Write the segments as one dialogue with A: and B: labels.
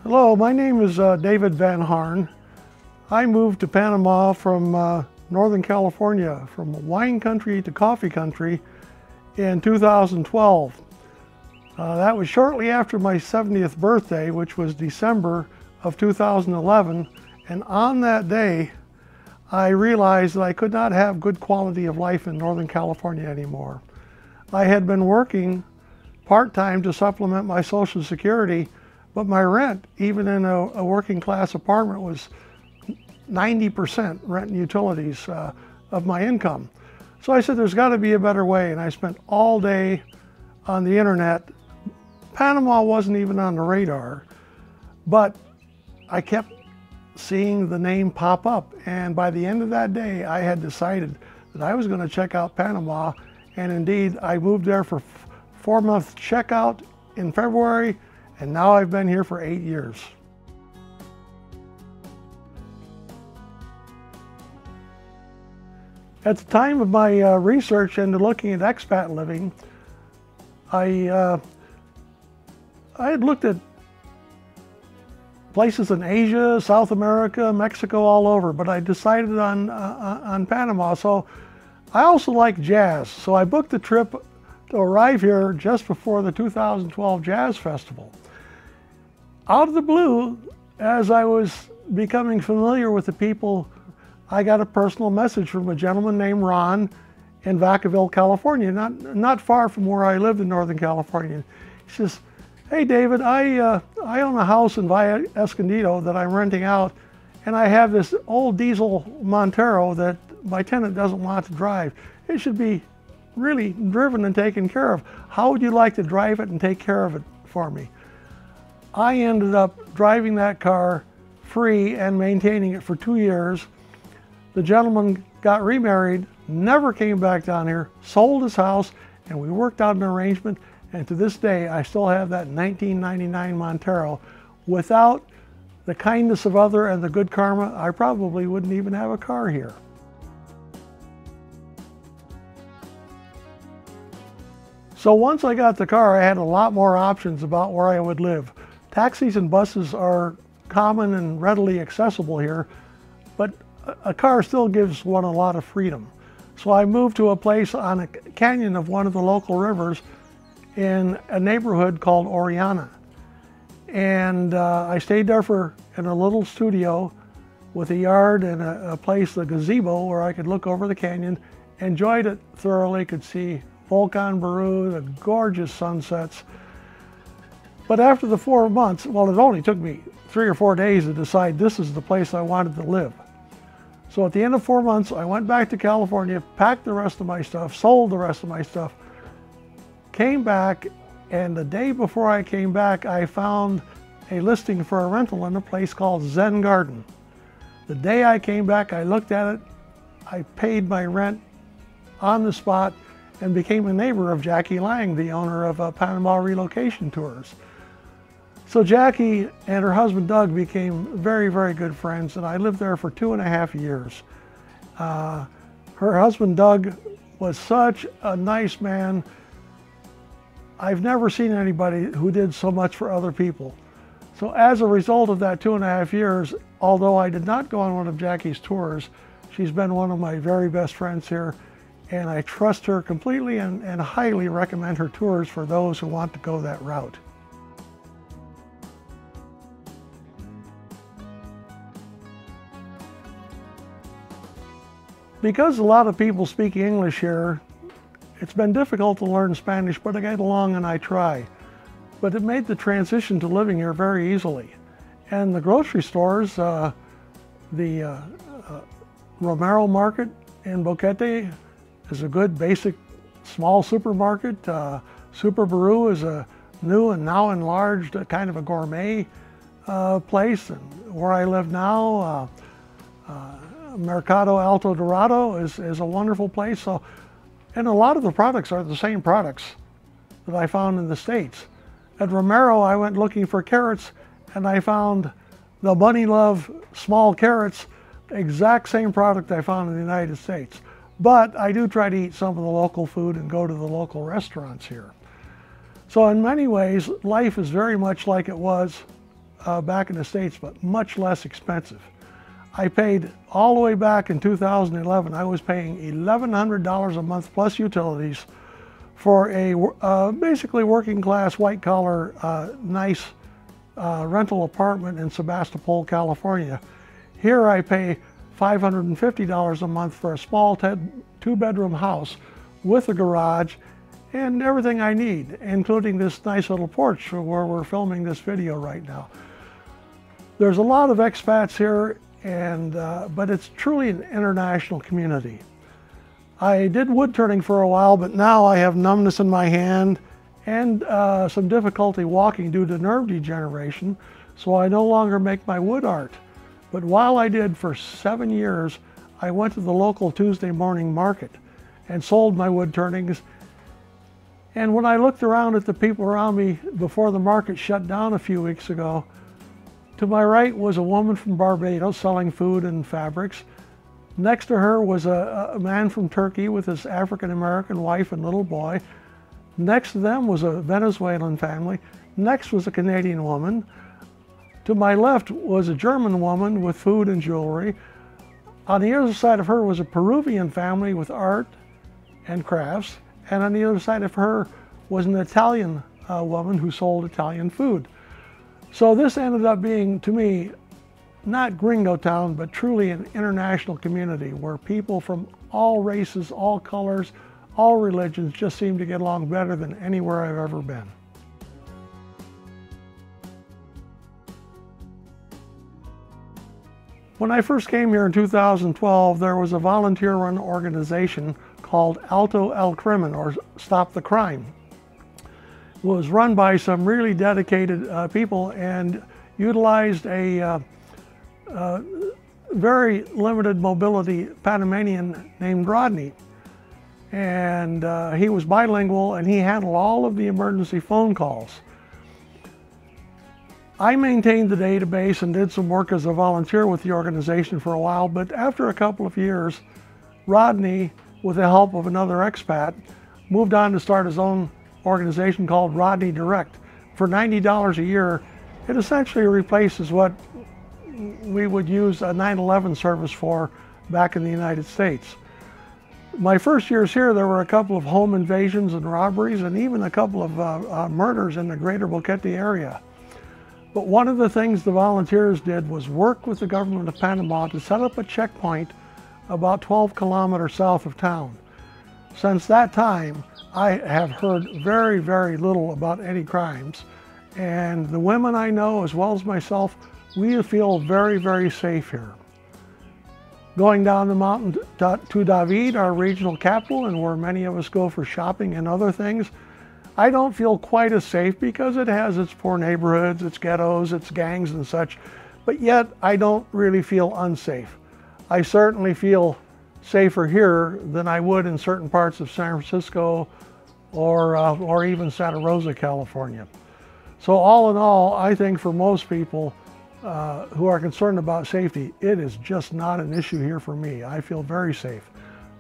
A: Hello, my name is David Van Harn. I moved to Panama from Northern California, from wine country to coffee country in 2012. That was shortly after my 70th birthday, which was December of 2011. And on that day, I realized that I could not have good quality of life in Northern California anymore. I had been working part-time to supplement my Social Security, but my rent, even in a working class apartment, was 90% rent and utilities of my income. So I said, there's got to be a better way, and I spent all day on the internet. Panama wasn't even on the radar, but I kept seeing the name pop up, and by the end of that day, I had decided that I was going to check out Panama, and indeed, I moved there for 4-month checkout in February, and now I've been here for 8 years. At the time of my research into looking at expat living, I had looked at places in Asia, South America, Mexico, all over, but I decided on Panama. So I also like jazz, so I booked the trip to arrive here just before the 2012 Jazz Festival. Out of the blue, as I was becoming familiar with the people, I got a personal message from a gentleman named Ron in Vacaville, California, not far from where I lived in Northern California. He says, "Hey David, I own a house in Valle Escondido that I'm renting out, and I have this old diesel Montero that my tenant doesn't want to drive. It should be really driven and taken care of. How would you like to drive it and take care of it for me?" I ended up driving that car free and maintaining it for 2 years. The gentleman got remarried, never came back down here, sold his house, and we worked out an arrangement. And to this day, I still have that 1999 Montero. Without the kindness of others and the good karma, I probably wouldn't even have a car here. So once I got the car, I had a lot more options about where I would live. Taxis and buses are common and readily accessible here, but a car still gives one a lot of freedom. So I moved to a place on a canyon of one of the local rivers in a neighborhood called Oriana. And I stayed there in a little studio with a yard and a place, a gazebo, where I could look over the canyon. Enjoyed it thoroughly, could see Volcan Baru, the gorgeous sunsets. But after the 4 months, well, it only took me 3 or 4 days to decide this is the place I wanted to live. So at the end of 4 months, I went back to California, packed the rest of my stuff, sold the rest of my stuff, came back, and the day before I came back, I found a listing for a rental in a place called Zen Garden. The day I came back, I looked at it, I paid my rent on the spot, and became a neighbor of Jackie Lang, the owner of Panama Relocation Tours. So Jackie and her husband Doug became very, very good friends, and I lived there for 2.5 years. Her husband Doug was such a nice man. I've never seen anybody who did so much for other people. So as a result of that 2.5 years, although I did not go on one of Jackie's tours, she's been one of my very best friends here, and I trust her completely and highly recommend her tours for those who want to go that route. Because a lot of people speak English here, it's been difficult to learn Spanish, but I get along and I try. But it made the transition to living here very easily. And the grocery stores, the Romero Market in Boquete is a good basic small supermarket. Super Baru is a new and now enlarged kind of a gourmet place. And where I live now, Mercado Alto Dorado is a wonderful place. So, and a lot of the products are the same products that I found in the States. At Romero, I went looking for carrots, and I found the Bunny Love small carrots, exact same product I found in the United States. But I do try to eat some of the local food and go to the local restaurants here. So in many ways, life is very much like it was back in the States, but much less expensive. I paid all the way back in 2011, I was paying $1,100 a month plus utilities for a basically working class, white collar, nice rental apartment in Sebastopol, California. Here I pay $550 a month for a small two-bedroom house with a garage and everything I need, including this nice little porch where we're filming this video right now. There's a lot of expats here, but it's truly an international community. I did wood turning for a while, but now I have numbness in my hand and some difficulty walking due to nerve degeneration, so I no longer make my wood art. But while I did for 7 years, I went to the local Tuesday morning market and sold my wood turnings. And when I looked around at the people around me before the market shut down a few weeks ago, to my right was a woman from Barbados selling food and fabrics. Next to her was a man from Turkey with his African-American wife and little boy. Next to them was a Venezuelan family. Next was a Canadian woman. To my left was a German woman with food and jewelry. On the other side of her was a Peruvian family with art and crafts. And on the other side of her was an Italian woman who sold Italian food. So this ended up being, to me, not Gringo Town, but truly an international community where people from all races, all colors, all religions just seem to get along better than anywhere I've ever been. When I first came here in 2012, there was a volunteer-run organization called Alto el Crimen, or Stop the Crime. It was run by some really dedicated people and utilized a very limited mobility Panamanian named Rodney. And he was bilingual and he handled all of the emergency phone calls. I maintained the database and did some work as a volunteer with the organization for a while, but after a couple of years, Rodney, with the help of another expat, moved on to start his own organization called Rodney Direct. For $90 a year, it essentially replaces what we would use a 9/11 service for back in the United States. My first years here, there were a couple of home invasions and robberies and even a couple of murders in the greater Boquete area. But one of the things the volunteers did was work with the government of Panama to set up a checkpoint about 12 kilometers south of town. Since that time, I have heard very, very little about any crimes. And the women I know, as well as myself, we feel very, very safe here. Going down the mountain to David, our regional capital, and where many of us go for shopping and other things, I don't feel quite as safe because it has its poor neighborhoods, its ghettos, its gangs and such, but yet I don't really feel unsafe. I certainly feel safer here than I would in certain parts of San Francisco or even Santa Rosa, California. So all in all, I think for most people who are concerned about safety, it is just not an issue here for me. I feel very safe.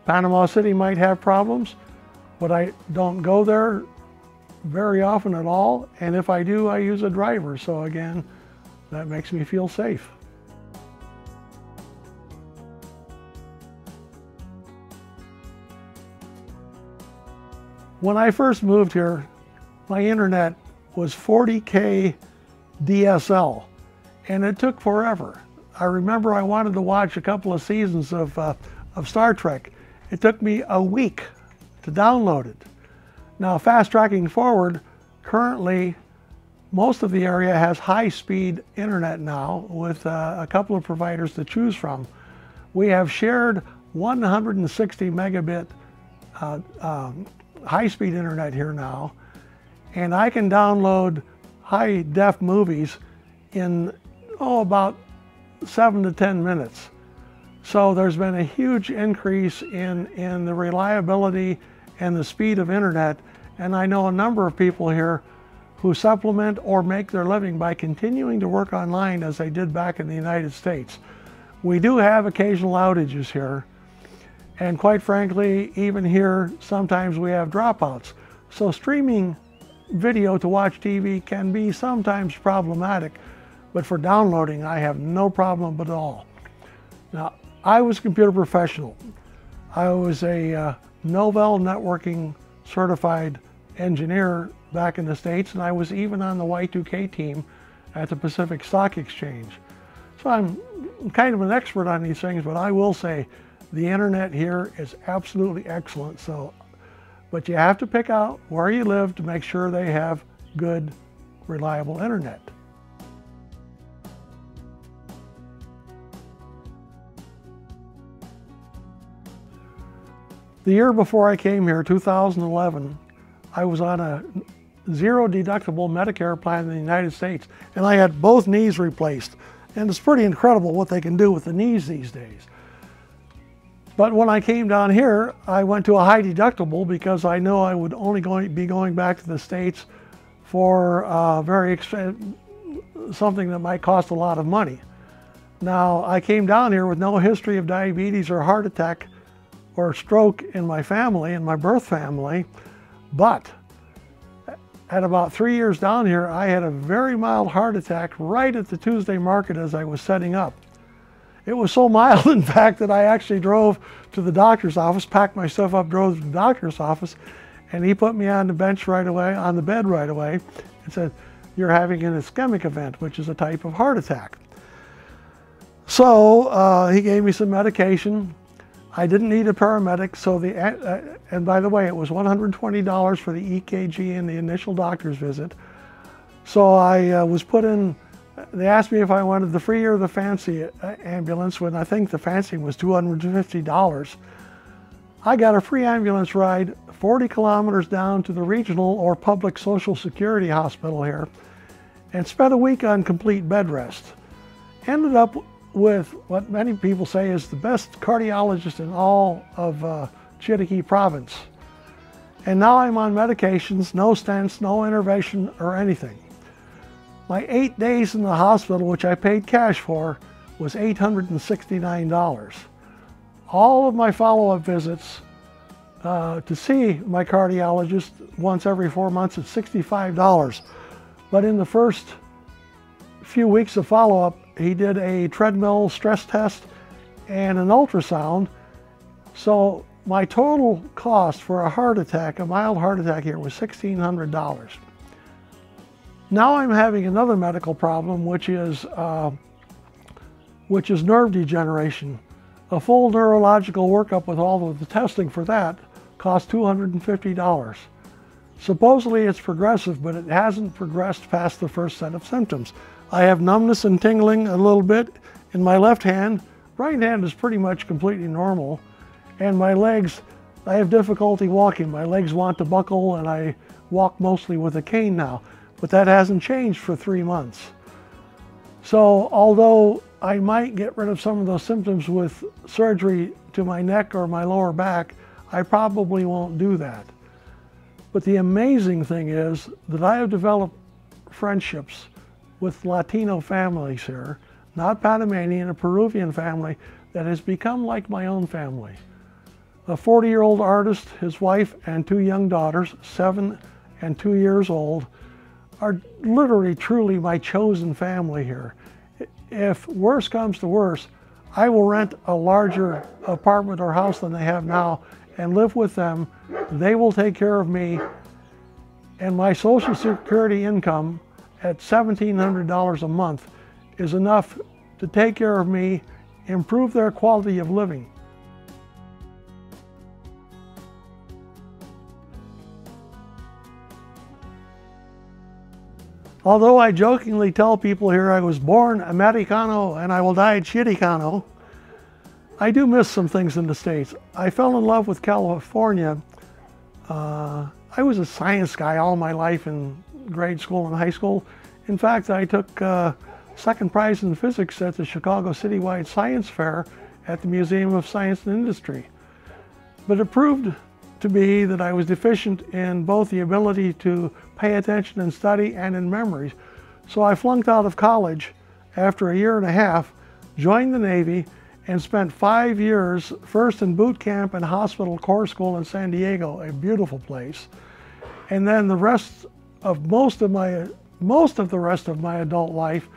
A: Panama City might have problems, but I don't go there very often at all, and if I do, I use a driver, so again, that makes me feel safe. When I first moved here, my internet was 40K DSL, and it took forever. I remember I wanted to watch a couple of seasons of Star Trek. It took me a week to download it. Now, fast tracking forward, currently most of the area has high-speed internet now with a couple of providers to choose from. We have shared 160 megabit high-speed internet here now, and I can download high-def movies in about 7 to 10 minutes. So there's been a huge increase in the reliability and the speed of internet, and I know a number of people here who supplement or make their living by continuing to work online as they did back in the United States. We do have occasional outages here, and quite frankly, even here, sometimes we have dropouts. So streaming video to watch TV can be sometimes problematic, but for downloading, I have no problem at all. Now, I was a computer professional. I was a Novell networking certified engineer back in the States, and I was even on the Y2K team at the Pacific Stock Exchange. So I'm kind of an expert on these things, but I will say the internet here is absolutely excellent. But you have to pick out where you live to make sure they have good, reliable internet. The year before I came here, 2011, I was on a zero deductible Medicare plan in the United States, and I had both knees replaced. And it's pretty incredible what they can do with the knees these days. But when I came down here, I went to a high deductible because I know I would only be going back to the States for something that might cost a lot of money. Now, I came down here with no history of diabetes or heart attack or stroke in my family, in my birth family, but at about 3 years down here, I had a very mild heart attack right at the Tuesday market as I was setting up. It was so mild, in fact, that I actually drove to the doctor's office, packed my stuff up, drove to the doctor's office, and he put me on the bench right away, on the bed right away, and said, "You're having an ischemic event," which is a type of heart attack. So he gave me some medication. I didn't need a paramedic, so and by the way, it was $120 for the EKG and the initial doctor's visit. So I was put in, they asked me if I wanted the free or the fancy ambulance, when I think the fancy was $250. I got a free ambulance ride 40 kilometers down to the regional or public Social Security hospital here, and spent a week on complete bed rest. Ended up with what many people say is the best cardiologist in all of Chiriquí province. And now I'm on medications, no stents, no intervention or anything. My 8 days in the hospital, which I paid cash for, was $869. All of my follow-up visits to see my cardiologist once every 4 months at $65. But in the first few weeks of follow-up, he did a treadmill stress test and an ultrasound. So my total cost for a heart attack, a mild heart attack here, was $1,600. Now I'm having another medical problem, which is nerve degeneration. A full neurological workup with all of the testing for that cost $250. Supposedly it's progressive, but it hasn't progressed past the first set of symptoms. I have numbness and tingling a little bit in my left hand. Right hand is pretty much completely normal. And my legs, I have difficulty walking. My legs want to buckle, and I walk mostly with a cane now. But that hasn't changed for 3 months. So although I might get rid of some of those symptoms with surgery to my neck or my lower back, I probably won't do that. But the amazing thing is that I have developed friendships with Latino families here, not Panamanian, a Peruvian family that has become like my own family. A 40-year-old artist, his wife, and 2 young daughters, 7 and 2 years old, are literally, truly my chosen family here. If worse comes to worse, I will rent a larger apartment or house than they have now and live with them. They will take care of me, and my Social Security income at $1,700 a month is enough to take care of me, improve their quality of living. Although I jokingly tell people here I was born Americano and I will die Chiricano, I do miss some things in the States. I fell in love with California. I was a science guy all my life in grade school and high school. In fact, I took second prize in physics at the Chicago Citywide Science Fair at the Museum of Science and Industry. But it proved to be that I was deficient in both the ability to pay attention and study and in memories. So I flunked out of college after 1.5 years, joined the Navy, and spent 5 years first in boot camp and hospital corps school in San Diego, a beautiful place. And then the rest of most of the rest of my adult life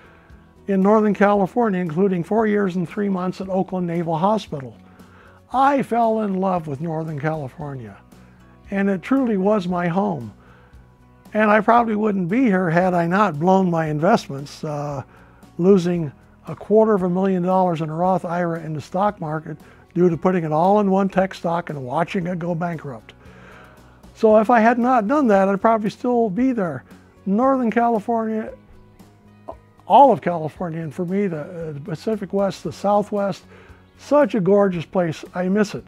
A: in Northern California, including 4 years and 3 months at Oakland Naval Hospital. I fell in love with Northern California, and it truly was my home. And I probably wouldn't be here had I not blown my investments, losing $250,000 in a Roth IRA in the stock market due to putting it all in one tech stock and watching it go bankrupt. So if I had not done that, I'd probably still be there. Northern California, all of California, and for me, the Pacific West, the Southwest, such a gorgeous place. I miss it.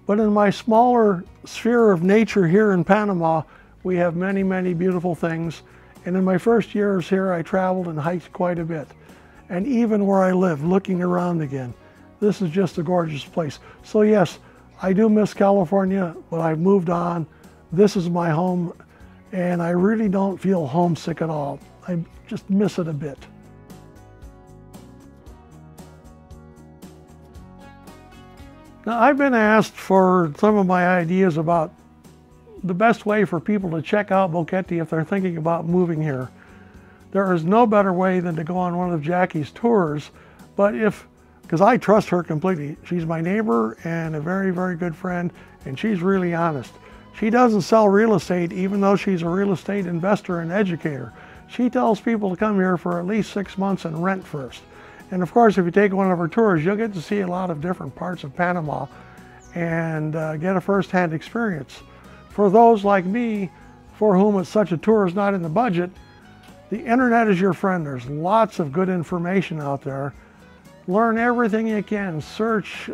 A: But in my smaller sphere of nature here in Panama, we have many, many beautiful things. And in my first years here, I traveled and hiked quite a bit. And even where I live, looking around again, this is just a gorgeous place. So yes, I do miss California, but I've moved on. This is my home, and I really don't feel homesick at all. I just miss it a bit. Now, I've been asked for some of my ideas about the best way for people to check out Boquete if they're thinking about moving here. There is no better way than to go on one of Jackie's tours, but because I trust her completely. She's my neighbor and a very, very good friend, and she's really honest. She doesn't sell real estate, even though she's a real estate investor and educator. She tells people to come here for at least 6 months and rent first. And of course, if you take one of her tours, you'll get to see a lot of different parts of Panama and get a first-hand experience. For those like me, for whom such a tour is not in the budget, the internet is your friend. There's lots of good information out there. Learn everything you can. Search,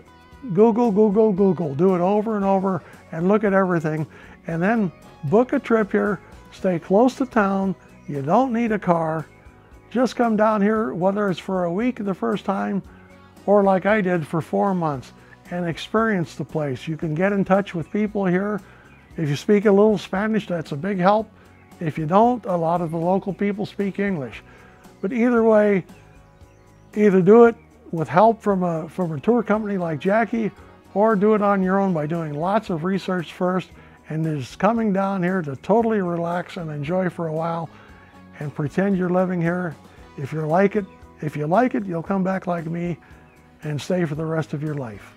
A: Google. Do it over and over and look at everything. And then book a trip here. Stay close to town. You don't need a car. Just come down here, whether it's for a week the first time or like I did for 4 months, and experience the place. You can get in touch with people here. If you speak a little Spanish, that's a big help. If you don't, a lot of the local people speak English. But either way, either do it with help from a tour company like Jackie, or do it on your own by doing lots of research first and just coming down here to totally relax and enjoy for a while and pretend you're living here. If you like it, you'll come back like me and stay for the rest of your life.